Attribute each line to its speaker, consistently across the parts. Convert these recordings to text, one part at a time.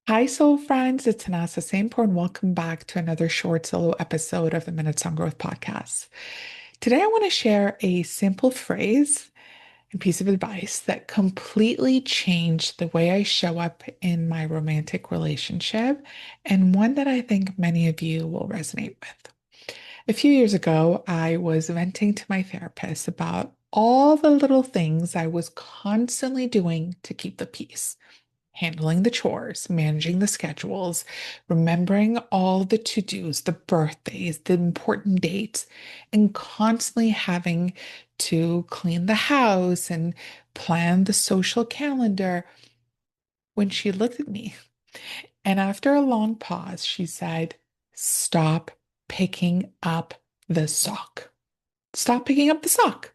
Speaker 1: Hi, soul friends. It's Tannaz Hosseinpour, and welcome back to another short solo episode of the Minutes on Growth podcast. Today, I want to share a simple phrase and piece of advice that completely changed the way I show up in my romantic relationship, and one that I think many of you will resonate with. A few years ago, I was venting to my therapist about all the little things I was constantly doing to keep the peace, handling the chores, managing the schedules, remembering all the to-dos, the birthdays, the important dates, and constantly having to clean the house and plan the social calendar. When she looked at me, and after a long pause, she said, "Stop picking up the sock. Stop picking up the sock."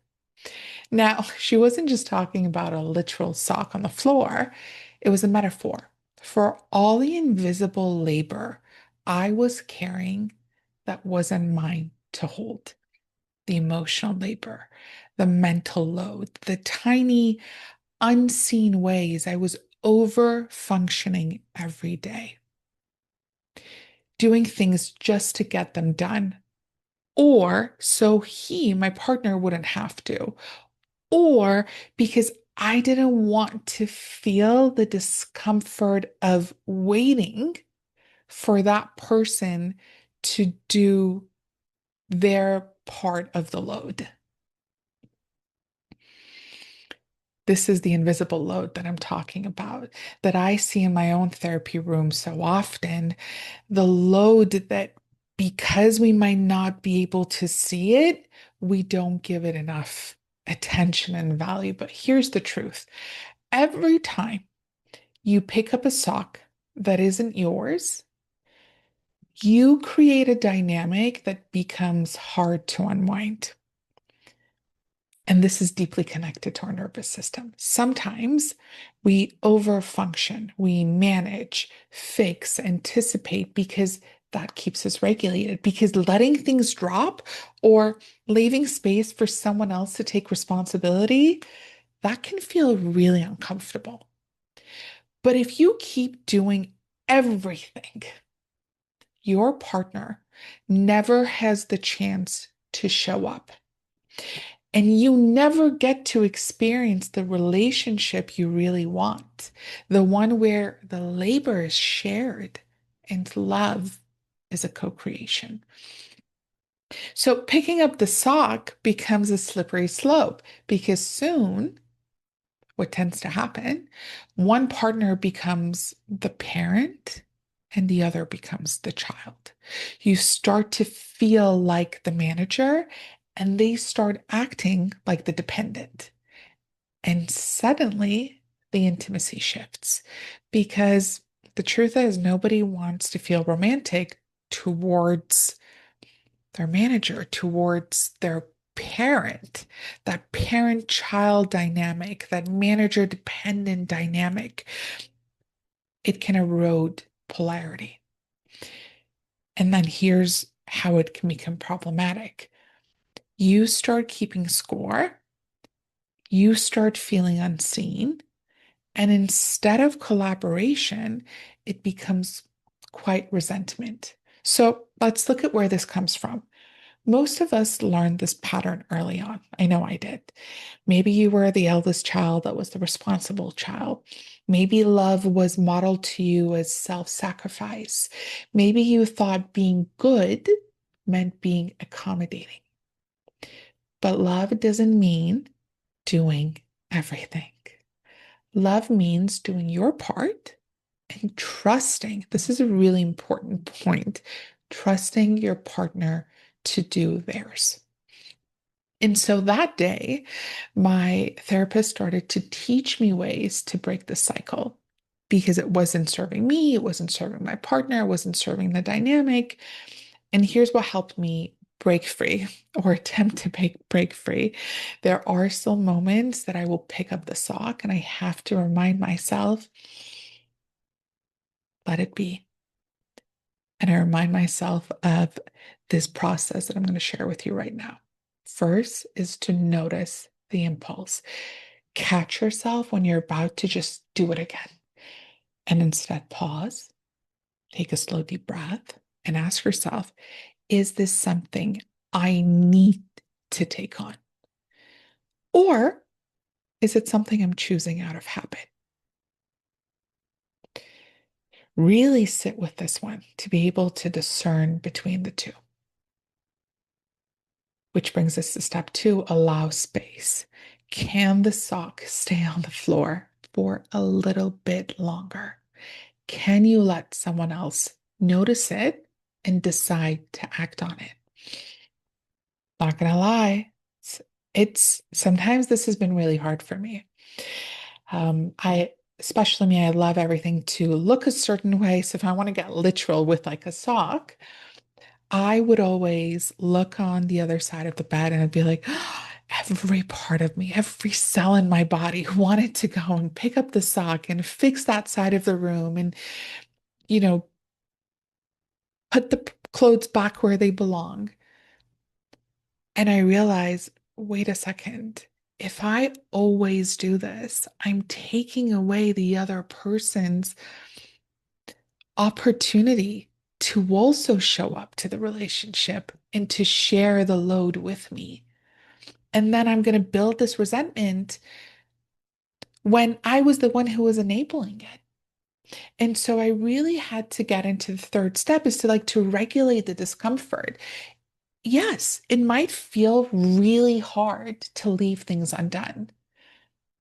Speaker 1: Now, she wasn't just talking about a literal sock on the floor, it was a metaphor for all the invisible labor I was carrying that wasn't mine to hold. The emotional labor, the mental load, the tiny unseen ways I was over functioning every day, doing things just to get them done. Or so my partner, wouldn't have to, or because I didn't want to feel the discomfort of waiting for that person to do their part of the load. This is the invisible load that I'm talking about, that I see in my own therapy room so often. The load that, because we might not be able to see it, we don't give it enough attention and value. But here's the truth: every time you pick up a sock that isn't yours, you create a dynamic that becomes hard to unwind. And this is deeply connected to our nervous system. Sometimes we overfunction, we manage, fix, anticipate because that keeps us regulated. Because letting things drop or leaving space for someone else to take responsibility, that can feel really uncomfortable. But if you keep doing everything, your partner never has the chance to show up. And you never get to experience the relationship you really want, the one where the labor is shared and love is a co-creation. So picking up the sock becomes a slippery slope because soon what tends to happen, one partner becomes the parent and the other becomes the child. You start to feel like the manager and they start acting like the dependent. And suddenly the intimacy shifts because the truth is nobody wants to feel romantic towards their manager, towards their parent, that parent child dynamic, that manager dependent dynamic. It can erode polarity. And then here's how it can become problematic. You start keeping score, you start feeling unseen, and instead of collaboration, it becomes quite resentment. So let's look at where this comes from. Most of us learned this pattern early on. I know I did. Maybe you were the eldest child that was the responsible child. Maybe love was modeled to you as self-sacrifice. Maybe you thought being good meant being accommodating. But love doesn't mean doing everything. Love means doing your part and trusting. This is a really important point. Trusting your partner to do theirs. And so that day, my therapist started to teach me ways to break the cycle because it wasn't serving me, it wasn't serving my partner, it wasn't serving the dynamic. And here's what helped me break free or attempt to break free. There are still moments that I will pick up the sock and I have to remind myself, let it be. And I remind myself of this process that I'm going to share with you right now. First is to notice the impulse. Catch yourself when you're about to just do it again. And instead, pause, take a slow, deep breath, and ask yourself, is this something I need to take on? Or is it something I'm choosing out of habit? Really sit with this one to be able to discern between the two. Which brings us to step two, allow space. Can the sock stay on the floor for a little bit longer? Can you let someone else notice it and decide to act on it? Not gonna lie, it's sometimes this has been really hard for me. I especially me, I love everything to look a certain way. So if I want to get literal with like a sock, I would always look on the other side of the bed and I'd be like, every part of me, every cell in my body wanted to go and pick up the sock and fix that side of the room and, you know, put the clothes back where they belong. And I realized, wait a second. If I always do this, I'm taking away the other person's opportunity to also show up to the relationship and to share the load with me. And then I'm going to build this resentment when I was the one who was enabling it. And so I really had to get into the third step is to like to regulate the discomfort. Yes, it might feel really hard to leave things undone,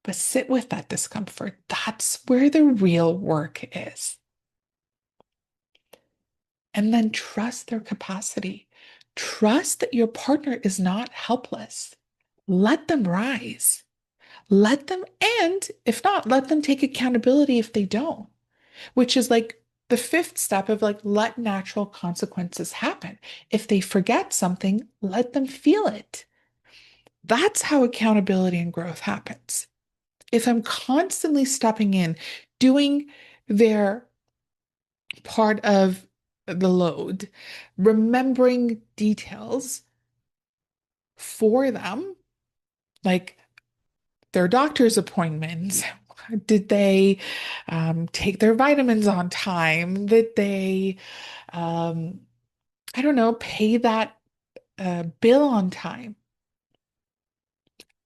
Speaker 1: but sit with that discomfort. That's where the real work is. And then trust their capacity. Trust that your partner is not helpless. Let them rise. Let them, and if not, let them take accountability if they don't, which is like the fifth step of like, let natural consequences happen. If they forget something, let them feel it. That's how accountability and growth happens. If I'm constantly stepping in, doing their part of the load, remembering details for them, like their doctor's appointments. Did they take their vitamins on time? Did they, um, I don't know, pay that bill on time?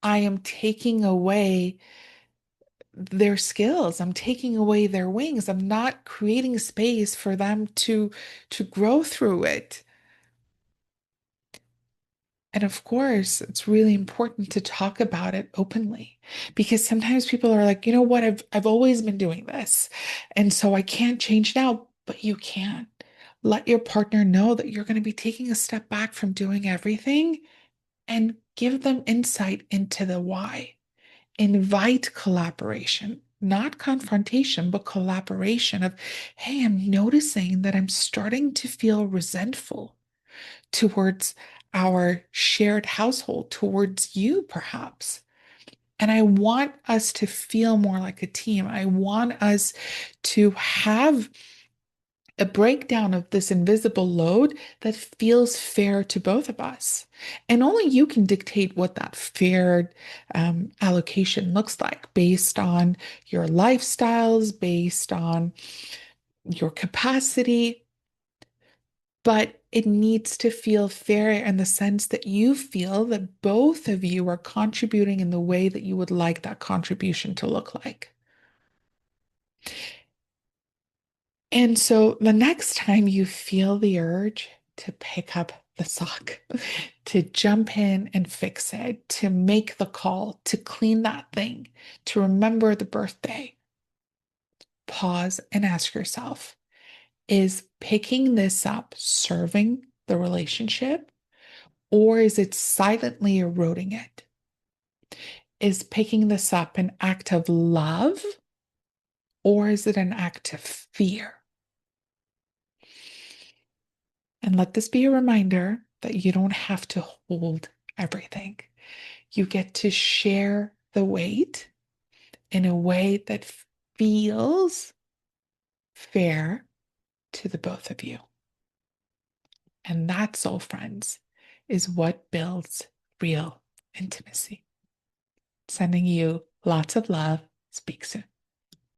Speaker 1: I am taking away their skills. I'm taking away their wings. I'm not creating space for them to grow through it. And of course, it's really important to talk about it openly because sometimes people are like, you know what, I've always been doing this. And so I can't change now, but you can. Let your partner know that you're going to be taking a step back from doing everything and give them insight into the why. Invite collaboration, not confrontation, but collaboration of, hey, I'm noticing that I'm starting to feel resentful towards our shared household, towards you, perhaps. And I want us to feel more like a team. I want us to have a breakdown of this invisible load that feels fair to both of us. And only you can dictate what that fair allocation looks like based on your lifestyles, based on your capacity, but it needs to feel fair in the sense that you feel that both of you are contributing in the way that you would like that contribution to look like. And so the next time you feel the urge to pick up the sock, to jump in and fix it, to make the call, to clean that thing, to remember the birthday, pause and ask yourself, is picking this up serving the relationship or is it silently eroding it? Is picking this up an act of love or is it an act of fear? And let this be a reminder that you don't have to hold everything. You get to share the weight in a way that feels fair to the both of you. And that, soul friends, is what builds real intimacy. Sending you lots of love. Speak soon.